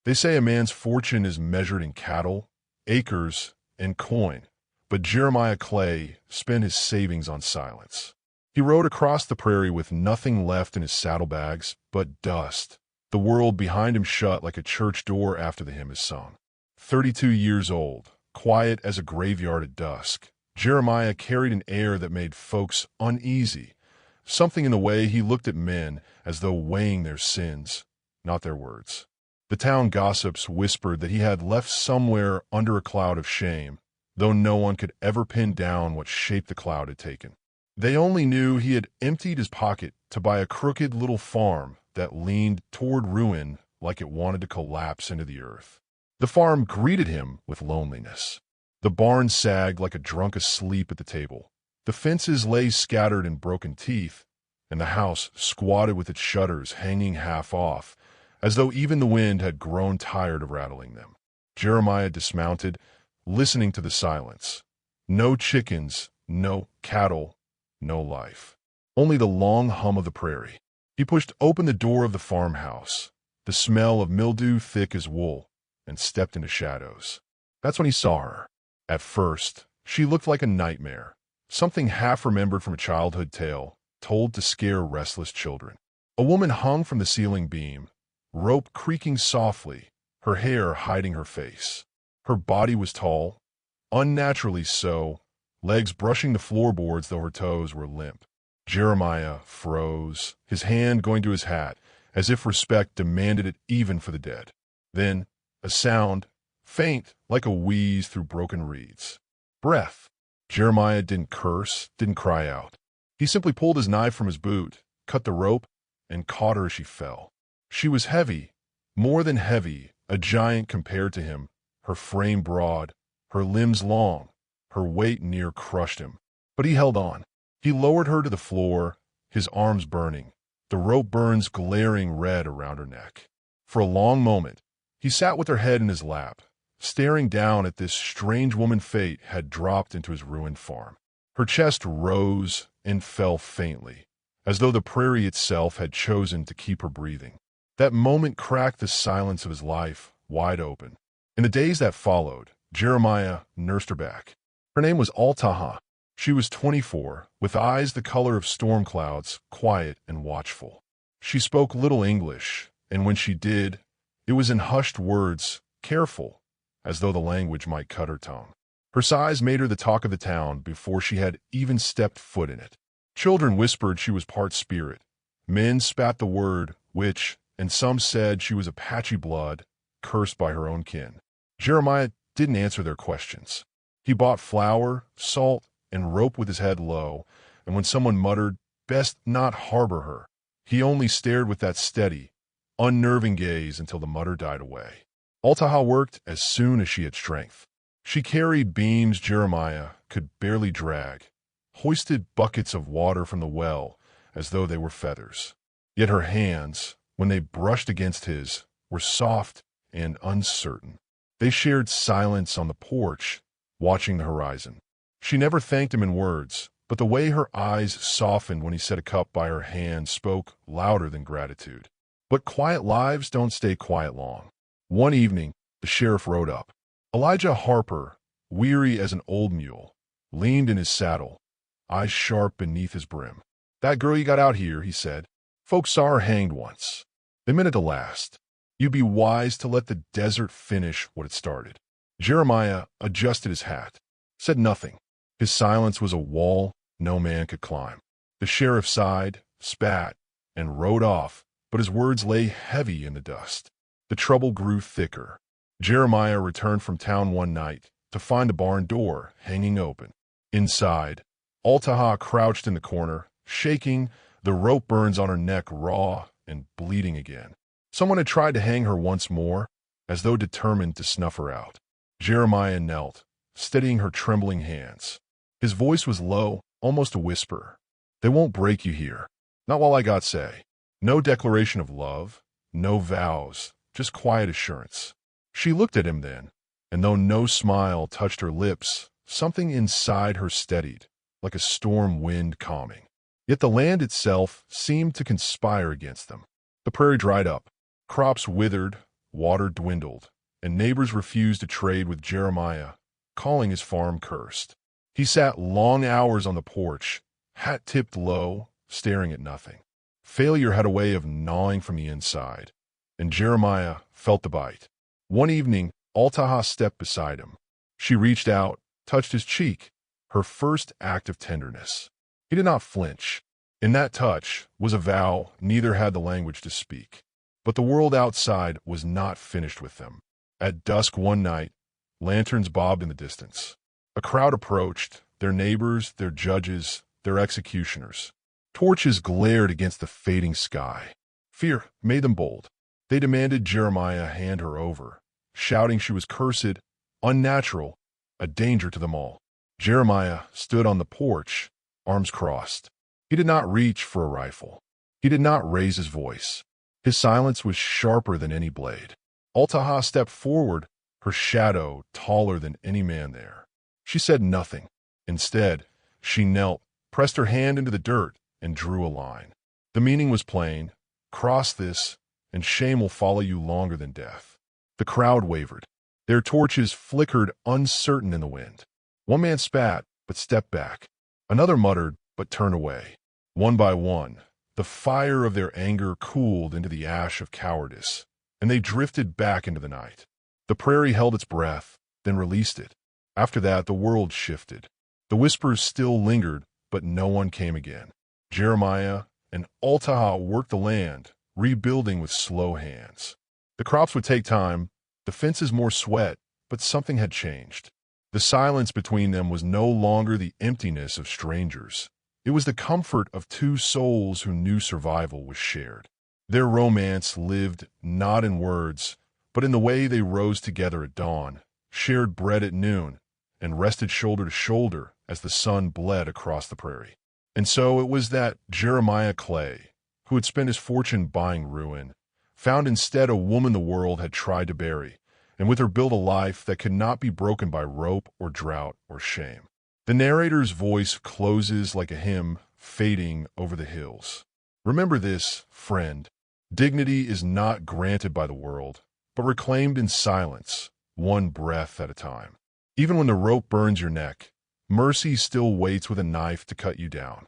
They say a man's fortune is measured in cattle, acres, and coin, but Jeremiah Clay spent his savings on silence. He rode across the prairie with nothing left in his saddlebags but dust. The world behind him shut like a church door after the hymn is sung. 32 years old, quiet as a graveyard at dusk, Jeremiah carried an air that made folks uneasy, something in the way he looked at men as though weighing their sins, not their words. The town gossips whispered that he had left somewhere under a cloud of shame, though no one could ever pin down what shape the cloud had taken. They only knew he had emptied his pocket to buy a crooked little farm that leaned toward ruin like it wanted to collapse into the earth. The farm greeted him with loneliness. The barn sagged like a drunk asleep at the table. The fences lay scattered in broken teeth, and the house squatted with its shutters hanging half off, as though even the wind had grown tired of rattling them. Jeremiah dismounted, listening to the silence. No chickens, no cattle, no life. Only the long hum of the prairie. He pushed open the door of the farmhouse, the smell of mildew thick as wool, and stepped into shadows. That's when he saw her. At first, she looked like a nightmare, something half-remembered from a childhood tale, told to scare restless children. A woman hung from the ceiling beam, rope creaking softly, her hair hiding her face. Her body was tall, unnaturally so, legs brushing the floorboards though her toes were limp. Jeremiah froze, his hand going to his hat, as if respect demanded it even for the dead. Then, a sound, faint like a wheeze through broken reeds. Breath. Jeremiah didn't curse, didn't cry out. He simply pulled his knife from his boot, cut the rope, and caught her as she fell. She was heavy, more than heavy, a giant compared to him, her frame broad, her limbs long, her weight near crushed him. But he held on. He lowered her to the floor, his arms burning, the rope burns glaring red around her neck. For a long moment, he sat with her head in his lap, staring down at this strange woman fate had dropped into his ruined farm. Her chest rose and fell faintly, as though the prairie itself had chosen to keep her breathing. That moment cracked the silence of his life wide open. In the days that followed, Jeremiah nursed her back. Her name was Altaha. She was 24, with eyes the color of storm clouds, quiet and watchful. She spoke little English, and when she did, it was in hushed words, careful, as though the language might cut her tongue. Her size made her the talk of the town before she had even stepped foot in it. Children whispered she was part spirit. Men spat the word witch, and some said she was Apache blood, cursed by her own kin. Jeremiah didn't answer their questions. He bought flour, salt, and rope with his head low, and when someone muttered, "Best not harbor her," he only stared with that steady, unnerving gaze until the mutter died away. Altaha worked as soon as she had strength. She carried beams Jeremiah could barely drag, hoisted buckets of water from the well as though they were feathers. Yet her hands, when they brushed against his, were soft and uncertain. They shared silence on the porch, watching the horizon. She never thanked him in words, but the way her eyes softened when he set a cup by her hand spoke louder than gratitude. But quiet lives don't stay quiet long. One evening, the sheriff rode up. Elijah Harper, weary as an old mule, leaned in his saddle, eyes sharp beneath his brim. "That girl you got out here," he said. "Folks saw her hanged once. They meant it to last. You'd be wise to let the desert finish what it started." Jeremiah adjusted his hat, said nothing. His silence was a wall no man could climb. The sheriff sighed, spat, and rode off, but his words lay heavy in the dust. The trouble grew thicker. Jeremiah returned from town one night to find the barn door hanging open. Inside, Altaha crouched in the corner, shaking, the rope burns on her neck raw and bleeding again. Someone had tried to hang her once more, as though determined to snuff her out. Jeremiah knelt, steadying her trembling hands. His voice was low, almost a whisper. "They won't break you here. Not while I got say. No declaration of love, no vows, just quiet assurance." She looked at him then, and though no smile touched her lips, something inside her steadied, like a storm wind calming. Yet the land itself seemed to conspire against them. The prairie dried up. Crops withered, water dwindled, and neighbors refused to trade with Jeremiah, calling his farm cursed. He sat long hours on the porch, hat tipped low, staring at nothing. Failure had a way of gnawing from the inside, and Jeremiah felt the bite. One evening, Altaha stepped beside him. She reached out, touched his cheek, her first act of tenderness. He did not flinch. In that touch was a vow neither had the language to speak. But the world outside was not finished with them. At dusk one night, lanterns bobbed in the distance. A crowd approached, their neighbors, their judges, their executioners. Torches glared against the fading sky. Fear made them bold. They demanded Jeremiah hand her over, shouting she was cursed, unnatural, a danger to them all. Jeremiah stood on the porch, arms crossed. He did not reach for a rifle. He did not raise his voice. His silence was sharper than any blade. Altaha stepped forward, her shadow taller than any man there. She said nothing. Instead, she knelt, pressed her hand into the dirt, and drew a line. The meaning was plain. Cross this, and shame will follow you longer than death. The crowd wavered. Their torches flickered uncertain in the wind. One man spat, but stepped back. Another muttered, but turned away. One by one, the fire of their anger cooled into the ash of cowardice, and they drifted back into the night. The prairie held its breath, then released it. After that, the world shifted. The whispers still lingered, but no one came again. Jeremiah and Altaha worked the land, rebuilding with slow hands. The crops would take time, the fences more sweat, but something had changed. The silence between them was no longer the emptiness of strangers. It was the comfort of two souls who knew survival was shared. Their romance lived not in words, but in the way they rose together at dawn, shared bread at noon, and rested shoulder to shoulder as the sun bled across the prairie. And so it was that Jeremiah Clay, who had spent his fortune buying ruin, found instead a woman the world had tried to bury, and with her built a life that could not be broken by rope or drought or shame. The narrator's voice closes like a hymn fading over the hills. Remember this, friend. Dignity is not granted by the world, but reclaimed in silence, one breath at a time. Even when the rope burns your neck, mercy still waits with a knife to cut you down.